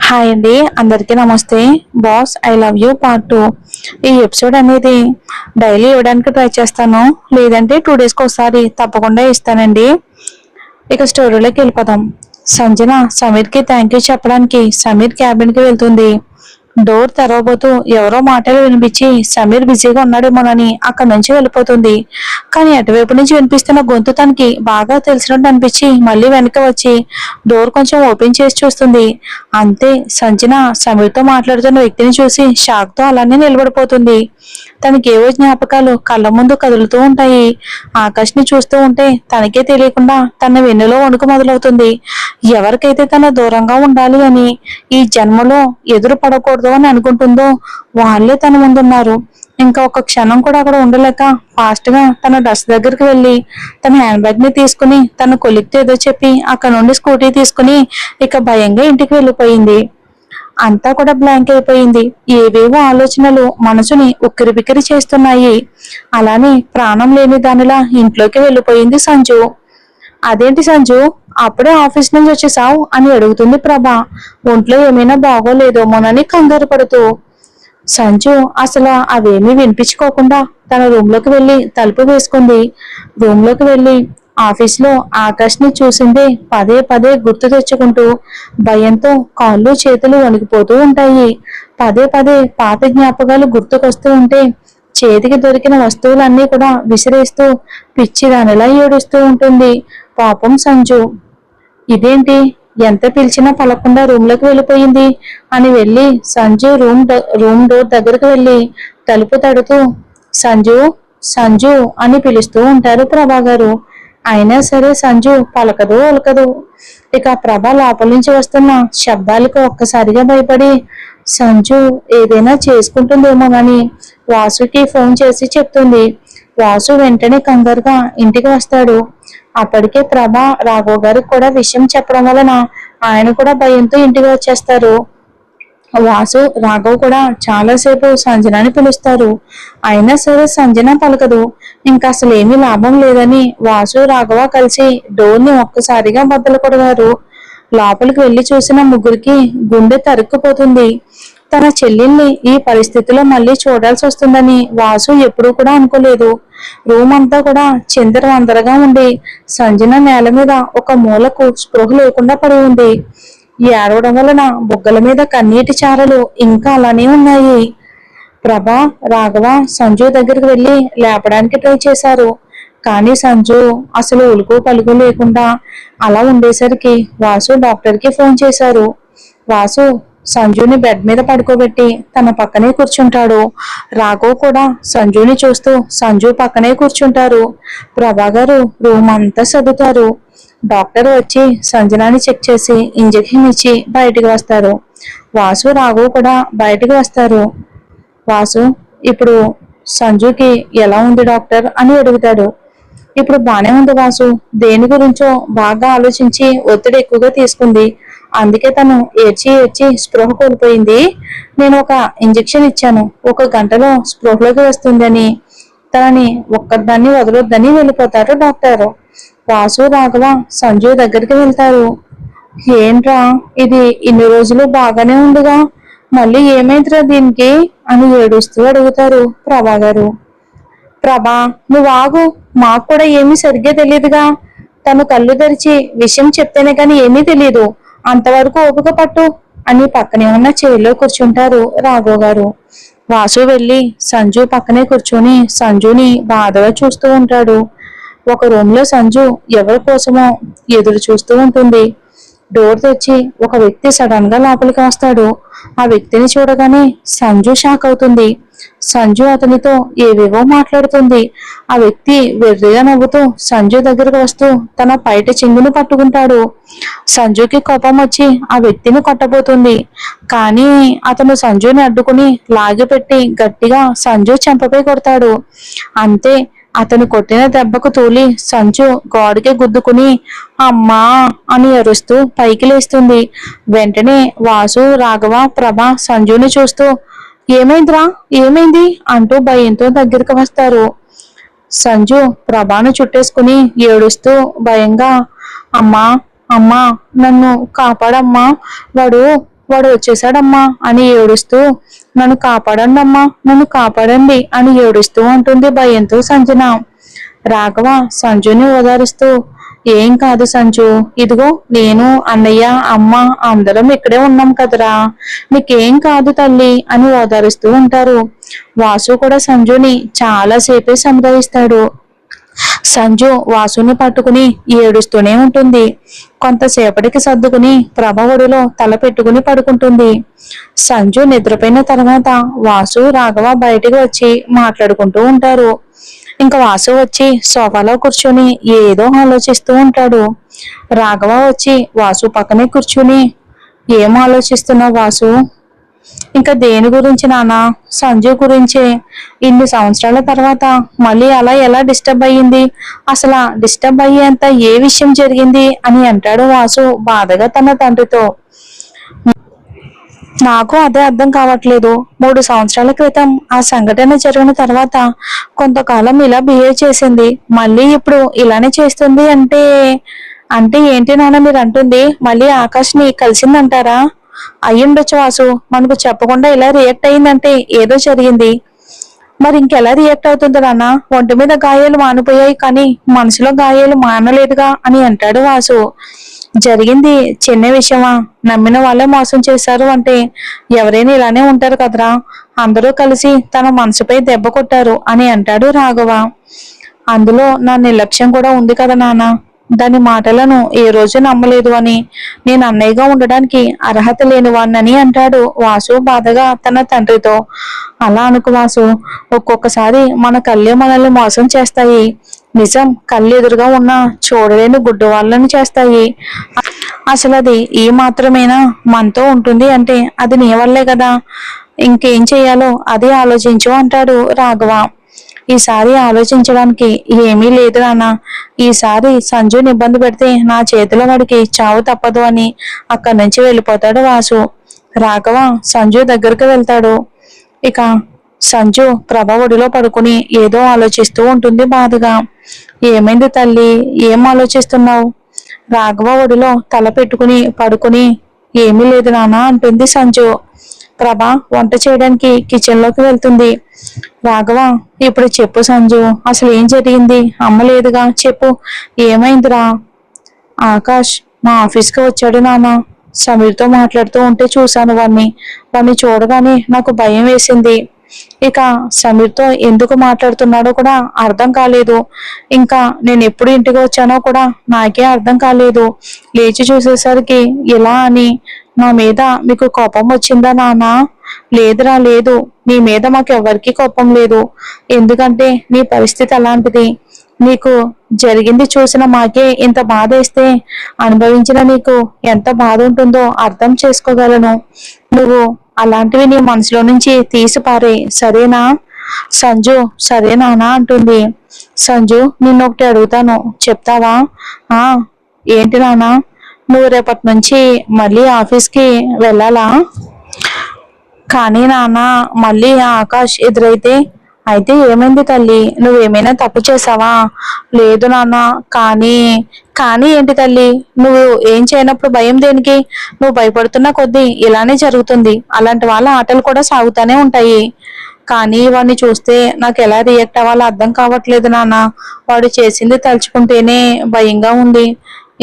Hi అండి, అందరికీ నమస్తే. Boss I love you part 2. ఈ ఎపిసోడ్ అనేది డైలీ ఇవ్వడానికి ట్రై చేస్తాను, లేదంటే 2 డేస్కి ఒకసారి తప్పకుండా ఇస్తానండి. ఇక స్టోరీలోకి వెళ్ళిపోదాం. సంజన సమీర్కి థ్యాంక్ యూ చెప్పడానికి సమీర్ క్యాబిన్కి వెళ్తుంది. డోర్ తెరవబోతూ ఎవరో మాటలు వినిపించి సమీర్ బిజీగా ఉన్నాడేమోనని అక్కడి నుంచి వెళ్ళిపోతుంది. కానీ అటువైపు నుంచి వినిపిస్తున్న గొంతు తనకి బాగా తెలిసినట్టు అనిపించి మళ్ళీ వెనక వచ్చి డోర్ కొంచెం ఓపెన్ చేసి చూస్తుంది. అంతే, సంజన సమీర్తో మాట్లాడుతున్న వ్యక్తిని చూసి షాక్ తో అలానే నిలబడిపోతుంది. తనకేవో జ్ఞాపకాలు కళ్ళ ముందు కదులుతూ ఉంటాయి. ఆకాష్ని చూస్తూ ఉంటే తనకే తెలియకుండా తన వెన్నులో వణుకు మొదలవుతుంది. ఎవరికైతే తన దూరంగా ఉండాలి అని ఈ జన్మలో ఎదురు పడకూడదు అని అనుకుంటుందో వాళ్ళే తన ముందున్నారు. ఇంకా ఒక క్షణం కూడా అక్కడ ఉండలేక ఫాస్ట్ గా తన డ్రెస్ దగ్గరికి వెళ్ళి తన హ్యాండ్ బ్యాగ్ ని తీసుకుని తన కొలిక్తో ఏదో చెప్పి అక్కడ నుండి స్కూటీ తీసుకుని ఇక భయంగా ఇంటికి వెళ్ళిపోయింది. అంతా కూడా బ్లాంక్ అయిపోయింది. ఏవేవో ఆలోచనలు మనసుని ఉక్కిరిబిక్కిరి చేస్తున్నాయి. అలానే ప్రాణం లేని దానిలా ఇంట్లోకి వెళ్ళిపోయింది సంజు. అదేంటి సంజు, అప్పుడే ఆఫీస్ నుంచి వచ్చేసావు అని అడుగుతుంది ప్రభ. ఒంట్లో ఏమైనా బాగోలేదోమోనని కంగారు పడుతూ. సంజు అసలు అవేమీ వినిపించుకోకుండా తన రూమ్ లోకి వెళ్ళి తలుపు వేసుకుంది. రూమ్ లోకి వెళ్ళి ఆఫీస్ లో ఆకాష్ ని చూసిందే పదే పదే గుర్తు తెచ్చుకుంటూ భయంతో కాళ్ళు చేతులు వణికిపోతూ ఉంటాయి. పదే పదే పాత జ్ఞాపకాలు గుర్తుకొస్తూ ఉంటే చేతికి దొరికిన వస్తువులన్నీ కూడా విసిరేస్తూ పిచ్చిదానిలా ఏడుస్తూ ఉంటుంది పాపం సంజు. ఇదేంటి, ఎంత పిలిచినా పలకుండా రూమ్ లోకి వెళ్ళిపోయింది అని వెళ్ళి సంజు రూమ్ డోర్ దగ్గరకు వెళ్ళి తలుపు తడుతూ సంజు సంజు అని పిలుస్తూ ఉంటారు ప్రభా గారు. అయినా సరే సంజు పలకదు ఒలకదు. ఇక ప్రభ లోపల నుంచి వస్తున్న శబ్దాలకు ఒక్కసారిగా భయపడి సంజు ఏదైనా చేసుకుంటుందేమోనని వాసుకి ఫోన్ చేసి చెప్తుంది. వాసు వెంటనే కంగారుగా ఇంటికి వస్తాడు. అప్పటికే ప్రభ రాఘవ్ గారికి కూడా విషయం చెప్పడం వలన ఆయన కూడా భయంతో ఇంటికి వచ్చేస్తారు. వాసు రాఘవ్ కూడా చాలాసేపు సంజనాని పిలుస్తారు. అయినా సరే సంజన పలకదు. ఇంకా అసలు ఏమీ లాభం లేదని వాసు రాఘవ కలిసి డోర్ని ఒక్కసారిగా బద్దలు కొడతారు. లోపలికి వెళ్లి చూసిన ముగ్గురికి గుండె తరుక్కుపోతుంది. తన చెల్లెల్ని ఈ పరిస్థితిలో మళ్ళీ చూడాల్సి వస్తుందని వాసు ఎప్పుడూ కూడా అనుకోలేదు. రూమ్ అంతా కూడా చిందరవందరగా ఉండి సంజన నేల మీద ఒక మూలకు స్పృహ లేకుండా పడి ఉంది. ఏడవడం వలన బుగ్గల మీద కన్నీటి చారలు ఇంకా అలానే ఉన్నాయి. ప్రభ రాఘవ సంజు దగ్గరికి వెళ్ళి లేపడానికి ట్రై చేశారు. కానీ సంజు అసలు ఉలుకు పలుకు లేకుండా అలా ఉండేసరికి వాసు డాక్టర్కి ఫోన్ చేశారు. వాసు సంజుని బెడ్ మీద పడుకోబెట్టి తన పక్కనే కూర్చుంటాడు. రాఘవ్ కూడా సంజుని చూస్తూ సంజు పక్కనే కూర్చుంటారు. ప్రభాగారు రూమ్ అంతా సర్దుతారు. డాక్టర్ వచ్చి సంజనాని చెక్ చేసి ఇంజెక్షన్ ఇచ్చి బయటికి వస్తారు. వాసు రాఘవ్ కూడా బయటికి వస్తారు. వాసు, ఇప్పుడు సంజుకి ఎలా ఉంది డాక్టర్ అని అడుగుతాడు. ఇప్పుడు బానే ఉంది వాసు, దేని గురించో బాగా ఆలోచించి ఒత్తిడి ఎక్కువగా తీసుకుంది. అందుకే తను ఏడ్చి ఏడ్చి స్పృహ కోల్పోయింది. నేను ఒక ఇంజెక్షన్ ఇచ్చాను, 1 గంటలో స్పృహలోకి వస్తుందని. తనని ఒక్కదాన్ని వదలొద్దని వెళ్ళిపోతారు డాక్టర్. వాసు రాఘవ సంజు దగ్గరికి వెళ్తారు. ఏంట్రా ఇది, ఇన్ని రోజులు బాగానే ఉందిగా, మళ్ళీ ఏమైందిరా దీనికి అని ఏడుస్తూ అడుగుతారు ప్రభా గారు. ప్రభా, నువ్వు ఆగు, మాకు కూడా ఏమీ సరిగ్గా తెలియదుగా. తను కళ్ళు తెరిచి విషయం చెప్తేనే కానీ ఏమీ తెలియదు, అంతవరకు ఓపిక పట్టు అని పక్కనే ఉన్న చైర్లో కూర్చుంటారు రాఘవ్ గారు. వాసు వెళ్ళి సంజు పక్కనే కూర్చొని సంజుని బాధగా చూస్తూ ఉంటాడు. ఒక రూమ్ లో సంజు ఎవరి కోసమో ఎదురు చూస్తూ ఉంటుంది. డోర్ తెచ్చి ఒక వ్యక్తి సడన్ గా లోపలికి వస్తాడు. ఆ వ్యక్తిని చూడగానే సంజు షాక్ అవుతుంది. సంజు అతనితో ఏవేవో మాట్లాడుతుంది. ఆ వ్యక్తి వెర్రిగా నవ్వుతూ సంజు దగ్గరకు వస్తూ తన పైట చెంగును పట్టుకుంటాడు. సంజుకి కోపం వచ్చి ఆ వ్యక్తిని కొట్టబోతుంది. కానీ అతను సంజుని అడ్డుకుని లాగిపెట్టి గట్టిగా సంజు చెంపపై కొడతాడు. అంతే, అతను కొట్టిన దెబ్బకు తూలి సంజు గోడకి గుద్దుకుని అమ్మా అని అరుస్తూ పైకి లేస్తుంది. వెంటనే వాసు రాఘవ ప్రభ సంజుని చూస్తూ ఏమైందిరా, ఏమైంది అంటూ భయంతో దగ్గరికి వస్తారు. సంజు ప్రభాను చుట్టేసుకుని ఏడుస్తూ భయంగా అమ్మా అమ్మా నన్ను కాపాడమ్మా, వాడు వాడు వచ్చేసాడమ్మా అని ఏడుస్తూ, నన్ను కాపాడండి అమ్మా, నన్ను కాపాడండి అని ఏడుస్తూ ఉంటుంది భయంతో సంజన. రాఘవ సంజుని ఓదారుస్తూ, ఏం కాదు సంజు, ఇదిగో నేను, అన్నయ్య, అమ్మ అందరం ఇక్కడే ఉన్నాం కదరా, నీకేం కాదు తల్లి అని ఓదారుస్తూ ఉంటారు. వాసు కూడా సంజుని చాలా సేపే సంప్రదిస్తాడు. సంజు వాసుని పట్టుకుని ఏడుస్తూనే ఉంటుంది. కొంతసేపటికి సర్దుకుని ప్రభ ఒడిలో తల పెట్టుకుని పడుకుంటుంది. సంజు నిద్రపోయిన తర్వాత వాసు రాఘవ బయటికి వచ్చి మాట్లాడుకుంటూ ఉంటారు. ఇంకా వాసు వచ్చి సోఫాలో కూర్చొని ఏదో ఆలోచిస్తూ ఉంటాడు. రాఘవ వచ్చి వాసు పక్కనే కూర్చుని, ఏం ఆలోచిస్తున్నావు వాసు? ఇంకా దేని గురించి నాన్న? సంజు గురించే. ఇన్ని సంవత్సరాల తర్వాత మళ్ళీ అలా ఎలా డిస్టర్బ్ అయ్యింది? అసలు డిస్టర్బ్ అయ్యేంత ఏ విషయం జరిగింది అని అంటాడు వాసు బాధగా తన తండ్రితో. నాకు అదే అర్థం కావట్లేదు. 3 సంవత్సరాల క్రితం ఆ సంఘటన జరిగిన తర్వాత కొంతకాలం ఇలా బిహేవ్ చేసింది, మళ్ళీ ఇప్పుడు ఇలానే చేస్తుంది అంటే అంటే ఏంటి నాన్న మీరు అంటుంది? మళ్ళీ ఆకాష్ని కలిసిందంటారా? అయ్యుండొచ్చు వాసు, మనకు చెప్పకుండా ఇలా రియాక్ట్ అయిందంటే ఏదో జరిగింది. మరి ఇంకెలా రియాక్ట్ అవుతుంది నాన్న? ఒంటి మీద గాయాలు మానిపోయాయి కానీ మనసులో గాయాలు మానలేదుగా అని అంటాడు వాసు. జరిగింది చిన్న విషయమా? నమ్మిన వాళ్ళే మోసం చేశారు అంటే ఎవరైనా ఇలానే ఉంటారు కదరా. అందరూ కలిసి తన మనసుపై దెబ్బ కొట్టారు అని అంటాడు రాఘవ. అందులో నా నిర్లక్ష్యం కూడా ఉంది కదా నాన్న. దాని మాటలను ఏ రోజు నమ్మలేదు అని, నేను అన్నయ్యగా ఉండడానికి అర్హత లేని వాణ్ణని అంటాడు వాసు బాధగా తన తండ్రితో. అలా అనుకు వాసు, ఒక్కొక్కసారి మన కళ్ళే మనల్ని మోసం చేస్తాయి. నిజం కళ్ళు ఎదురుగా ఉన్న చూడలేని గుడ్డు వాళ్ళని చేస్తాయి. అసలు అది ఏ మాత్రమేనా మనతో ఉంటుంది అంటే అది నీ వల్లే కదా. ఇంకేం చెయ్యాలో అదే ఆలోచించు అంటాడు రాఘవ. ఈసారి ఆలోచించడానికి ఏమీ లేదు నాన్న. ఈసారి సంజుని ఇబ్బంది పెడితే నా చేతిలో వాడికి చావు తప్పదు అని అక్కడి నుంచి వెళ్ళిపోతాడు వాసు. రాఘవ సంజు దగ్గరికి వెళ్తాడు. ఇక సంజు ప్రభ ఒడిలో పడుకుని ఏదో ఆలోచిస్తూ ఉంటుంది బాధగా. ఏమైంది తల్లి, ఏం ఆలోచిస్తున్నావు? రాఘవ ఒడిలో తల పెట్టుకుని పడుకుని, ఏమీ లేదు నాన్న అంటుంది సంజు. ప్రభ వంట చేయడానికి కిచెన్ లోకి వెళ్తుంది. రాఘవ, ఇప్పుడు చెప్పు సంజు, అసలు ఏం జరిగింది? అమ్మ లేదుగా, చెప్పు, ఏమైందిరా? ఆకాష్ మా ఆఫీస్కి వచ్చాడు నాన్న. సమీర్తో మాట్లాడుతూ ఉంటే చూశాను వాణ్ణి చూడగానే నాకు భయం వేసింది. ఇక సమీర్తో ఎందుకు మాట్లాడుతున్నాడో కూడా అర్థం కాలేదు. ఇంకా నేను ఎప్పుడు ఇంటికి వచ్చానో కూడా నాకే అర్థం కాలేదు. లేచి చూసేసరికి ఇలా అని, నా మీద మీకు కోపం వచ్చిందా నాన్న? లేదురా లేదు, నీ మీద మాకు ఎవరికి కోపం లేదు. ఎందుకంటే నీ పరిస్థితి అలాంటిది. నీకు జరిగింది చూసిన మాకే ఇంత బాధ వేస్తే అనుభవించిన నీకు ఎంత బాధ ఉంటుందో అర్థం చేసుకోగలను. నువ్వు అలాంటివి నీ మనసులో నుంచి తీసి పారే, సరేనా? సంజు సరేనా అంటుంది. సంజు నిన్నొకటి అడుగుతాను, చెప్తావా? ఆ ఏంటి నాన్న? నువ్వు రేపటి నుంచి మళ్ళీ ఆఫీస్కి వెళ్ళాలా? కానీ నాన్న మళ్ళీ ఆకాష్ ఎదురైతే? అయితే ఏమైంది తల్లి, నువ్వేమైనా తప్పు చేసావా? లేదు నాన్న. కానీ కానీ ఏంటి తల్లి? నువ్వు ఏం చేయనప్పుడు భయం దేనికి? నువ్వు భయపడుతున్న కొద్దీ ఇలానే జరుగుతుంది. అలాంటి వాళ్ళ ఆటలు కూడా సాగుతానే ఉంటాయి. కానీ వాడిని చూస్తే నాకు ఎలా రియాక్ట్ అవ్వాలో అర్థం కావట్లేదు నాన్న. వాడు చేసింది తలుచుకుంటేనే భయంగా ఉంది.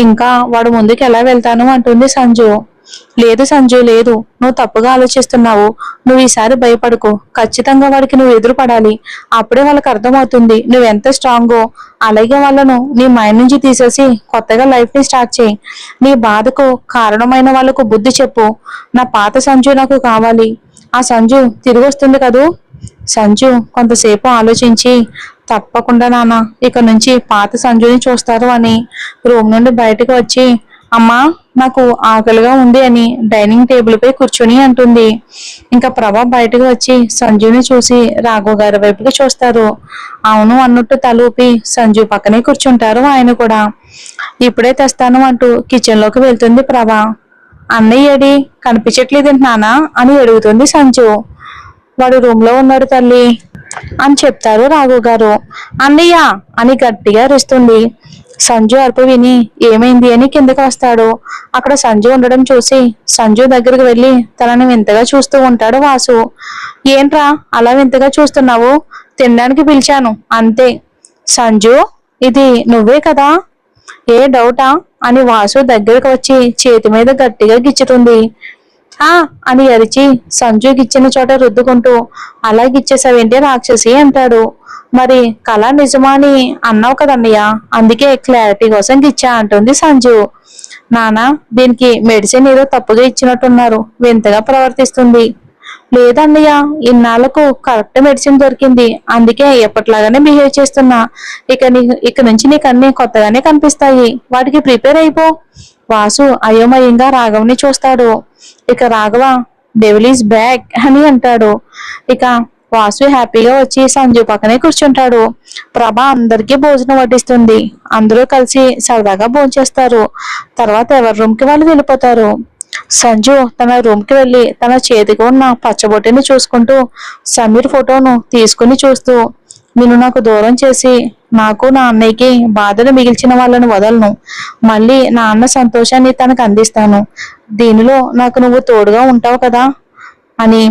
ఇంకా వాడు ముందుకు ఎలా వెళ్తాను అంటుంది సంజు. లేదు సంజు లేదు, నువ్వు తప్పుగా ఆలోచిస్తున్నావు. నువ్వు ఈసారి భయపడకు. ఖచ్చితంగా వాడికి నువ్వు ఎదురు పడాలి. అప్పుడే వాళ్ళకి అర్థమవుతుంది నువ్వెంత స్ట్రాంగో. అలాగే వాళ్ళను నీ మైండ్ నుంచి తీసేసి కొత్తగా లైఫ్ ని స్టార్ట్ చేయి. నీ బాధకు కారణమైన వాళ్ళకు బుద్ధి చెప్పు. నా పాత సంజు నాకు కావాలి. ఆ సంజు తిరిగి వస్తుంది కదూ. సంజు కొంతసేపు ఆలోచించి, తప్పకుండా నాన్న, ఇక నుంచి పాత సంజుని చూస్తారు అని రూమ్ నుండి బయటకు వచ్చి, అమ్మా నాకు ఆకలిగా ఉంది అని డైనింగ్ టేబుల్ పై కూర్చుని అంటుంది. ఇంకా ప్రభా బయటకు వచ్చి సంజుని చూసి రాఘవ గారి వైపుకి చూస్తారు. అవును అన్నట్టు తలూపి సంజు పక్కనే కూర్చుంటారు ఆయన కూడా. ఇప్పుడే తెస్తాను అంటూ కిచెన్ లోకి వెళ్తుంది ప్రభా. అన్నయ్యేడి కనిపించట్లేదు నానా అని అడుగుతుంది సంజు. వాడు రూమ్ లో ఉన్నాడు తల్లి అని చెప్తారు రాఘవ్ గారు. అన్నయ్య అని గట్టిగా అరుస్తుంది. సంజు అరుపు విని ఏమైంది అని కిందకి వస్తాడు. అక్కడ సంజు ఉండడం చూసి సంజు దగ్గరికి వెళ్ళి తనని వింతగా చూస్తూ ఉంటాడు వాసు. ఏంట్రా అలా వింతగా చూస్తున్నావు? తినడానికి పిలిచాను అంతే. సంజు, ఇది నువ్వే కదా? ఏ డౌటా అని వాసు దగ్గరకు వచ్చి చేతి మీద గట్టిగా గిచ్చుతుంది. ఆ అని అరిచి సంజు గిచ్చిన చోట రుద్దుకుంటూ అలా గిచ్చేసావేంటి రాక్షసి అంటాడు. మరి కళ నిజమా అని అన్నావు కదన్నయ్య, అందుకే క్లారిటీ కోసం గిచ్చా అంటుంది సంజు. నానా, దీనికి మెడిసిన్ ఏదో తప్పుగా ఇచ్చినట్టున్నారు, వింతగా ప్రవర్తిస్తుంది. లేదన్నయ్య, ఇన్నాళ్లకు కరెక్ట్ మెడిసిన్ దొరికింది, అందుకే ఎప్పటిలాగానే బిహేవ్ చేస్తున్నా. ఇక నుంచి నీకు అన్ని కొత్తగానే కనిపిస్తాయి, వాటికి ప్రిపేర్ అయిపో. వాసు అయోమయంగా రాఘవ్ని చూస్తాడు. ఇక రాఘవ డెవిల్ ఈస్ బ్యాక్ అని అంటాడు. ఇక వాసు హ్యాపీగా వచ్చి సంజు పక్కనే కూర్చుంటాడు. ప్రభ అందరికీ భోజనం వడ్డిస్తుంది. అందరూ కలిసి సరదాగా భోంచేస్తారు. తర్వాత ఎవరి రూమ్ కి వాళ్ళు వెళ్ళిపోతారు. సంజు తన రూమ్ కి వెళ్ళి తన చేతికి ఉన్న పచ్చబొట్టిని చూసుకుంటూ సమీర్ ఫోటోను తీసుకుని చూస్తూ, నిన్ను నాకు దూరం చేసి నాకు నా అన్నయ్యకి బాధలు మిగిల్చిన వాళ్ళను వదలను. మళ్ళీ నా అన్న సంతోషాన్ని తనకు అందిస్తాను. దీనిలో నాకు నువ్వు తోడుగా ఉంటావు కదా అని.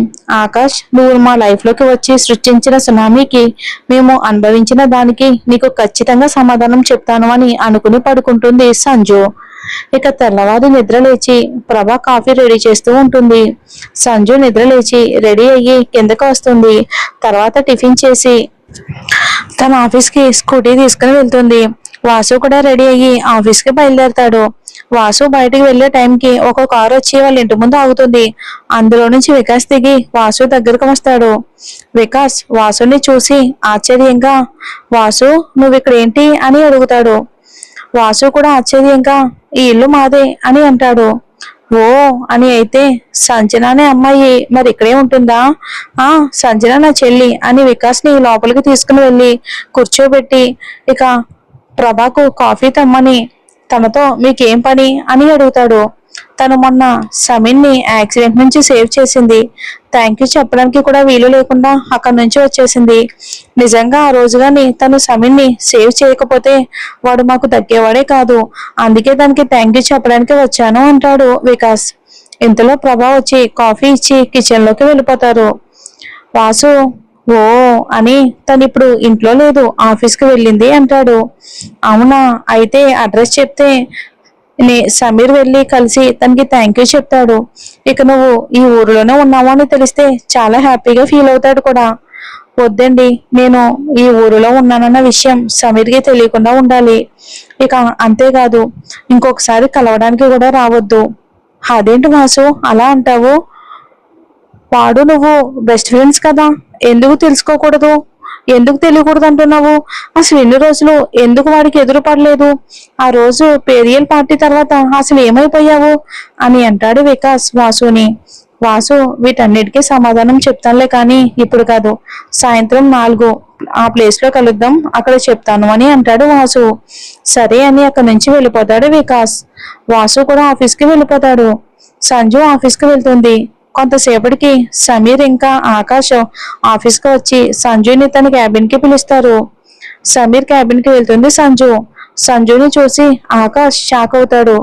ఆకాష్, నువ్వు మా లైఫ్ లోకి వచ్చి సృష్టించిన సునామీకి, మేము అనుభవించిన దానికి నీకు ఖచ్చితంగా సమాధానం చెప్తాను అని అనుకుని పడుకుంటుంది సంజు. ఇక తెల్లవారి నిద్ర లేచి ప్రభ కాఫీ రెడీ చేస్తూ ఉంటుంది. సంజు నిద్ర లేచి రెడీ అయ్యి కిందకు వస్తుంది. తర్వాత టిఫిన్ చేసి తన ఆఫీస్ కి స్కూటీ తీసుకుని వెళ్తుంది. వాసు కూడా రెడీ అయ్యి ఆఫీస్ కి బయలుదేరతాడు. వాసు బయటికి వెళ్లే టైంకి ఒక కారు వచ్చి వాళ్ళ ఇంటి ముందు ఆగుతుంది. అందులో నుంచి వికాస్ దిగి వాసు దగ్గరకు వస్తాడు. వికాస్ వాసుని చూసి ఆశ్చర్యంగా, వాసు నువ్వు ఇక్కడ ఏంటి అని అడుగుతాడు. వాసు కూడా ఆశ్చర్యంగా, ఈ ఇల్లు మాదే అని అంటాడు. ఓ అని అయితే సంజన అనే అమ్మాయి మరి ఇక్కడే ఉంటుందా? ఆ సంజన నా చెల్లి అని వికాస్ ని లోపలికి తీసుకుని వెళ్ళి కూర్చోబెట్టి ఇక ప్రభాకు కాఫీ తెమ్మని, తనతో మీకేం పని అని అడుగుతాడు. తను మొన్న సమీర్ని యాక్సిడెంట్ నుంచి సేవ్ చేసింది. థ్యాంక్ యూ చెప్పడానికి కూడా వీలు లేకుండా అక్కడి నుంచి వచ్చేసింది. నిజంగా ఆ రోజుగాని తను సమీర్ని సేవ్ చేయకపోతే వాడు మాకు దక్కేవాడే కాదు. అందుకే దానికి థ్యాంక్ యూ చెప్పడానికి వచ్చాను అంటాడు వికాస్. ఇంతలో ప్రభా వచ్చి కాఫీ ఇచ్చి కిచెన్ లోకి వెళ్ళిపోతారు. వాసు ఓ అని, తను ఇప్పుడు ఇంట్లో లేదు, ఆఫీస్కి వెళ్ళింది అంటాడు. అవునా, అయితే అడ్రస్ చెప్తే సమీర్ వెళ్ళి కలిసి తనకి థ్యాంక్ యూ చెప్తాడు. ఇక నువ్వు ఈ ఊరిలోనే ఉన్నావు అని తెలిస్తే చాలా హ్యాపీగా ఫీల్ అవుతాడు కూడా. వద్దండి, నేను ఈ ఊరిలో ఉన్నానన్న విషయం సమీర్కి తెలియకుండా ఉండాలి. ఇక అంతేకాదు, ఇంకొకసారి కలవడానికి కూడా రావద్దు. అదేంటి వాసు అలా అంటావు? వాడు నువ్వు బెస్ట్ ఫ్రెండ్స్ కదా, ఎందుకు తెలుసుకోకూడదు? ఎందుకు తెలియకూడదు అంటున్నావు? అసలు ఎన్ని రోజులు ఎందుకు వాడికి ఎదురు పడలేదు? ఆ రోజు పేరియల్ పార్టీ తర్వాత అసలు ఏమైపోయావు అని అంటాడు వికాస్ వాసుని. వాసు వీటన్నిటికీ సమాధానం చెప్తానులే కానీ ఇప్పుడు కాదు, సాయంత్రం 4 ఆ ప్లేస్ లో కలుద్దాం, అక్కడ చెప్తాను అని అంటాడు వాసు. సరే అని అక్కడి నుంచి వెళ్ళిపోతాడు వికాస్. వాసు కూడా ఆఫీస్కి వెళ్ళిపోతాడు. సంజు ఆఫీస్కి వెళ్తుంది. కొంతసేపటికి సమీర్ ఇంకా ఆకాష్ ఆఫీస్ కి వచ్చి సంజుని తన క్యాబిన్ కి పిలుస్తారు. సమీర్ క్యాబిన్ కి వెళ్తుంది సంజు. సంజుని చూసి ఆకాష్ షాక్ అవుతాడు.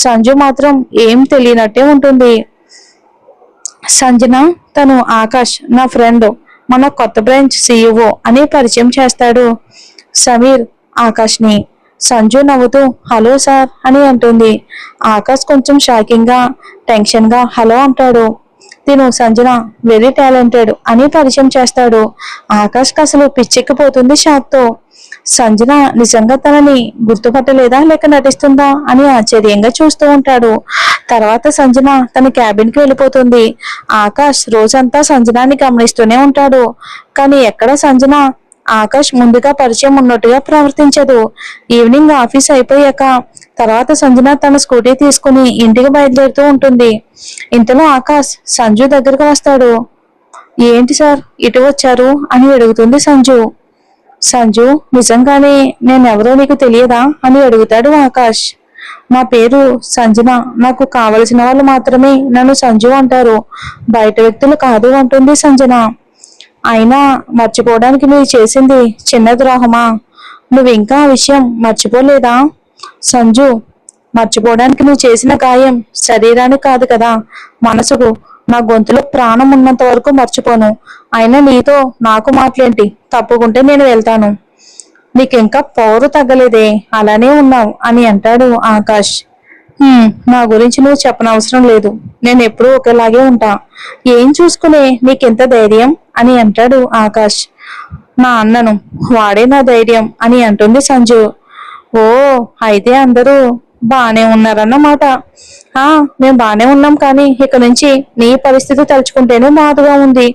సంజు మాత్రం ఏం తెలియనట్టే ఉంటుంది. సంజన, తను ఆకాష్ నా ఫ్రెండ్, మన కొత్త బ్రాంచ్ CEO అని పరిచయం చేస్తాడు సమీర్ ఆకాష్ని. సంజు నవ్వుతూ హలో సార్ అని అంటుంది. ఆకాష్ కొంచెం షాకింగ్ గా టెన్షన్ గా హలో అంటాడు. తిను సంజన వెరీ టాలెంటెడ్ అని పరిచయం చేస్తాడు. ఆకాష్కి అసలు పిచ్చెక్కిపోతుంది షాక్ తో. సంజన నిజంగా తనని గుర్తుపట్టలేదా లేక నటిస్తుందా అని ఆశ్చర్యంగా చూస్తూ ఉంటాడు. తర్వాత సంజన తన క్యాబిన్ కి వెళ్ళిపోతుంది. ఆకాష్ రోజంతా సంజనాన్ని గమనిస్తూనే ఉంటాడు. కానీ ఎక్కడ సంజన ఆకాష్ ముందుగా పరిచయం ఉన్నట్టుగా ప్రవర్తించదు. ఈవినింగ్ ఆఫీస్ అయిపోయాక తర్వాత సంజన తన స్కూటీ తీసుకుని ఇంటికి బయలుదేరుతూ ఉంటుంది. ఇంతలో ఆకాష్ సంజు దగ్గరకు వస్తాడు. ఏంటి సార్ ఇటు వచ్చారు అని అడుగుతుంది సంజు. సంజు, నిజంగానే నేనెవరో నీకు తెలియదా అని అడుగుతాడు ఆకాష్. నా పేరు సంజన, నాకు కావలసిన వాళ్ళు మాత్రమే నన్ను సంజు అంటారు, బయట వ్యక్తులు కాదు అంటుంది సంజన. అయినా మర్చిపోవడానికి మీరు చేసింది చిన్న ద్రోహమా? నువ్వు ఇంకా ఆ విషయం మర్చిపోలేదా? సంజు, మర్చిపోవడానికి నువ్వు చేసిన గాయం శరీరానికి కాదు కదా, మనసుకు. నా గొంతులో ప్రాణం ఉన్నంత వరకు మర్చిపోను. అయినా నీతో నాకు మాటలేంటి? తప్పుకుంటే నేను వెళ్తాను. నీకింకా పౌరు తగ్గలేదే, అలానే ఉన్నావు అని అంటాడు ఆకాష్. నా గురించి నువ్వు చెప్పనవసరం లేదు. నేను ఎప్పుడూ ఒకేలాగే ఉంటా. ఏం చూసుకునే నీకెంత ధైర్యం అని అంటాడు ఆకాష్. నా అన్నను, వాడే నా ధైర్యం అని అంటుంది సంజు. ఓ, అయితే అందరూ బానే ఉన్నారన్నమాట. ఆ, మేము బానే ఉన్నాం, కానీ ఇక నుంచి నీ పరిస్థితి తలుచుకుంటేనే బాధగా ఉంది.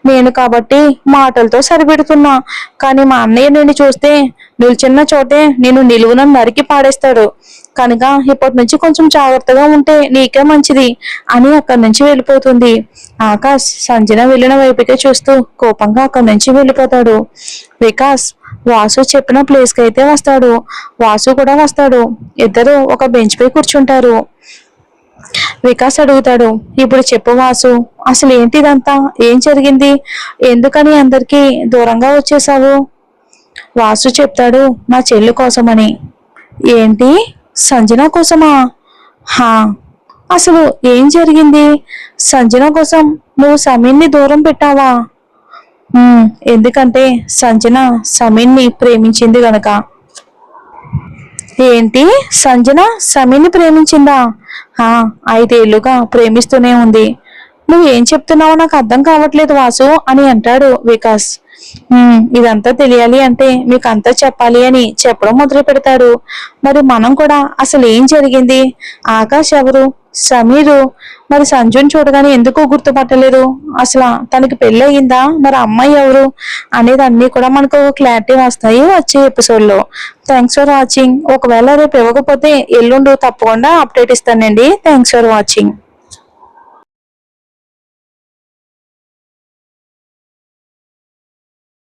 నేను కాబట్టి మాటలతో సరిపెడుతున్నా, కానీ మా అన్నయ్య నిన్ను చూస్తే నిల్చున్న చోటే నేను నిలువున నరికి పాడేస్తాడు. కనుక ఇప్పటి నుంచి కొంచెం జాగ్రత్తగా ఉంటే నీకే మంచిది అని అక్కడి నుంచి వెళ్ళిపోతుంది. ఆకాష్ సంజన వెళ్ళిన వైపుకే చూస్తూ కోపంగా అక్కడి నుంచి వెళ్ళిపోతాడు. వికాస్ వాసు చెప్పిన ప్లేస్ కి అయితే వస్తాడు. వాసు కూడా వస్తాడు. ఇద్దరు ఒక బెంచ్ పై కూర్చుంటారు. వికాస్ అడుగుతాడు, ఇప్పుడు చెప్పు వాసు, అసలు ఏంటి ఇదంతా? ఏం జరిగింది? ఎందుకని అందరికి దూరంగా వచ్చేసావు? వాసు చెప్తాడు, నా చెల్లి కోసమని. ఏంటి, సంజన కోసమా? హా, అసలు ఏం జరిగింది? సంజన కోసం నువ్వు సమీర్ని దూరం పెట్టావా? ఎందుకంటే సంజన సమీర్ని ప్రేమించింది గనక. ఏంటి, సంజన సమీర్ని ప్రేమించిందా? 5 ఏళ్లుగా ప్రేమిస్తూనే ఉంది. నువ్వేం చెప్తున్నావో నాకు అర్థం కావట్లేదు వాసు అని అంటాడు వికాస్. ఇదంతా తెలియాలి అంటే మీకు అంతా చెప్పాలి అని చెప్పడం మొదలు పెడతాడు. మరి మనం కూడా అసలు ఏం జరిగింది? ఆకాష్ ఎవరు? సమీరు మరి సంజుని చూడగానే ఎందుకు గుర్తుపట్టలేదు? అసలు తనకి పెళ్ళి అయ్యిందా? మరి అమ్మాయి ఎవరు అనేది అన్ని కూడా మనకు క్లారిటీ వస్తాయి వచ్చే ఎపిసోడ్ లో. Thanks for watching. ఒకవేళ రేపు ఇవ్వకపోతే ఎల్లుండి తప్పకుండా అప్డేట్ ఇస్తానండి. Thanks for watching.